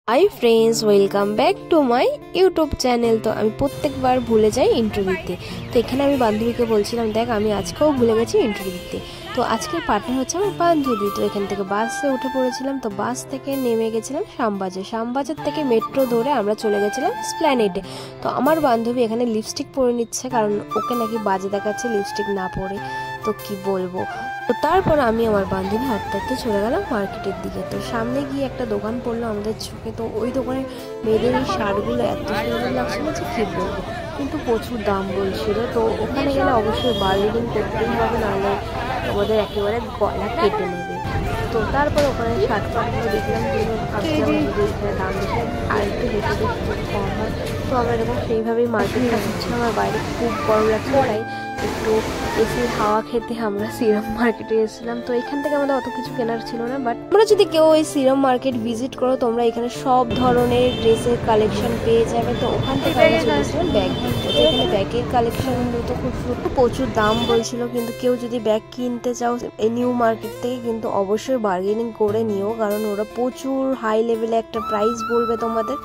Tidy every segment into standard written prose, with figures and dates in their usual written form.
High friends welcome back to my YouTube channel. तो আমি প্রত্যেকবার ভুলে যাই ইন্ট্রো দিতে। তো এখানে আমি বান্ধবীকে বলছিলাম দেখ আমি আজকেও ভুলে গেছি ইন্ট্রো দিতে। তো আজকের পার্টনার হচ্ছে আমার বান্ধবী। তো এখান থেকে বাসে উঠে পড়েছিলাম। তো বাস থেকে নেমে গেছিলাম শ্যামবাজার থেকে মেট্রো ধরে আমরা চলে গেছিলাম এসপ্ল্যানেডে। তো আমার বান্ধবী এখানে লিপস্টিক পরে নিচ্ছে, কারণ ওকে নাকি বাজে দেখাচ্ছে লিপস্টিক না পরে। তো কি বলবো। তো তারপর আমি আমার বান্ধবী হাঁটতে হাঁটতে চলে গেলাম মার্কেটের দিকে। তো সামনে গিয়ে একটা দোকান পড়লো আমাদের চোখে। তো ওই দোকানে মেয়েদের এই শার্টগুলো এত সুন্দর লাগছিল যে কী বলবো, কিন্তু প্রচুর দাম বলছিল। তো ওখানে গেলে অবশ্যই বার্গেনিং করতেই হবে, নাহলে আমাদের একেবারে গলা কেটে নেবে। তো তারপর ওখানে শার্ট ফার্টগুলো দেখলাম, ভাবছিলাম যদি এখানে দাম বেশি আর একটু বেশি কম হয়। তো আমরা এরকম সেইভাবেই মার্কেটটা ঘুরছিলাম। আমার বাইরে খুব গরম লাগছিল, তাই একটু এসির হাওয়া খেতে আমরা সিরাম মার্কেটে এসেছিলাম। তো এখান থেকে আমাদের অত কিছু কেনার ছিল না, বাট তোমরা যদি কেউ ওই সিরাম মার্কেট ভিজিট করো তোমরা এখানে সব ধরনের ড্রেসের কালেকশন পেয়ে যাবে। তো ওখান থেকে আমরা চলেছিলাম ব্যাগ কিনতে। তো এখানে ব্যাগের কালেকশনগুলো তো খুব প্রচুর দাম বলছিল, কিন্তু কেউ যদি ব্যাগ কিনতে চাও এই নিউ মার্কেট থেকে কিন্তু অবশ্যই বার্গেনিং করে নিও, কারণ ওরা প্রচুর হাই লেভেলে একটা প্রাইস বলবে তোমাদের,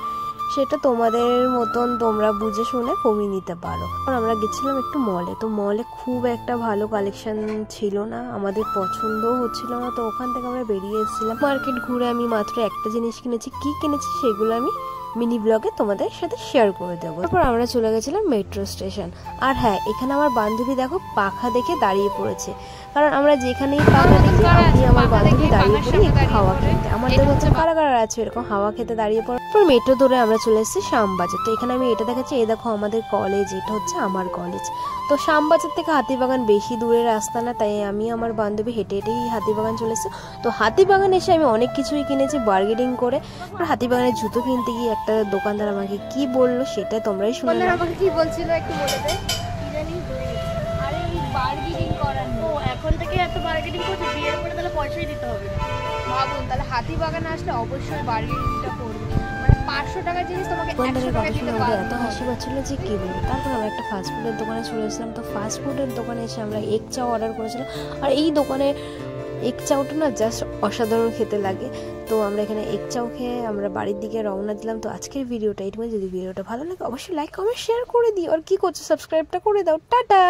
সেটা তোমাদের মতন তোমরা বুঝে শুনে কমিয়ে নিতে পারো। আমরা গেছিলাম একটু মলে। তো মলে খুব একটা ভালো কালেকশন ছিল না, আমাদের পছন্দও হচ্ছিল না। তো ওখান থেকে আমরা বেরিয়ে এসেছিলাম। মার্কেট ঘুরে আমি মাত্র একটা জিনিস কিনেছি, কি কিনেছি সেগুলো আমি মিনি ব্লগে তোমাদের সাথে শেয়ার করে দেবো। তারপর আমরা চলে গেছিলাম মেট্রো স্টেশন। আর হ্যাঁ, এখানে আমার বান্ধবী দেখো পাখা দেখে দাঁড়িয়ে পড়েছে, কারণ আমরা যেখানেই পাখা দেখি আমি আমার বান্ধবী দাঁড়িয়ে পড়ি একটু হাওয়া খেতে। আমাদের হচ্ছে কারা কারা আছে এরকম হাওয়া খেতে দাঁড়িয়ে পড়ে। তারপর মেট্রো ধরে আমরা চলে এসেছি শ্যামবাজার। তো এখানে আমি এটা দেখাচ্ছি, এই দেখো আমাদের কলেজ, এটা হচ্ছে আমার কলেজ। তো শ্যামবাজার থেকে হাতিবাগান বেশি দূরের রাস্তা না, তাই আমি আমার বান্ধবী হেঁটে হেঁটেই হাতিবাগান চলে এসেছি। তো হাতিবাগান এসে আমি অনেক কিছুই কিনেছি বার্গেনিং করে। হাতিবাগানের জুতো কিনতে গিয়ে একটা দোকানদার আমাকে কি বললো সেটা তোমরাই শুনে নাও। আমাকে কি বলছিল একটু বলে দে। আরে এই বার্গেনিং করানো, এখন থেকে এত বার্গেনিং করতে বিয়ের পরে তাহলে পয়সাই দিতে হবে না। ভাবুন তাহলে হাতিবাগানে আসলে অবশ্যই বার্গেনিংটা করবে, মানে 500 টাকার জিনিস তোমাকে 100 টাকায় দিতে পারবে। এত হাসি পাচ্ছিল যে কি বলবো। তারপর আমরা একটা ফাস্টফুডের দোকানে চলে এসেছিলাম। তো ফাস্টফুডের দোকানে এসে আমরা এগ চাও অর্ডার করেছিলাম। আর এই দোকানে এগ চাউটা না জাস্ট অসাধারণ খেতে লাগে। তো আমরা এখানে এগ চাউ খেয়ে আমরা বাড়ির দিকে রওনা দিলাম। তো আজকের ভিডিওটা এইটুকু। যদি ভিডিওটা ভালো লাগে অবশ্যই লাইক কমেন্ট শেয়ার করে দিও, আর কি করছো সাবস্ক্রাইবটা করে দাও। টাটা।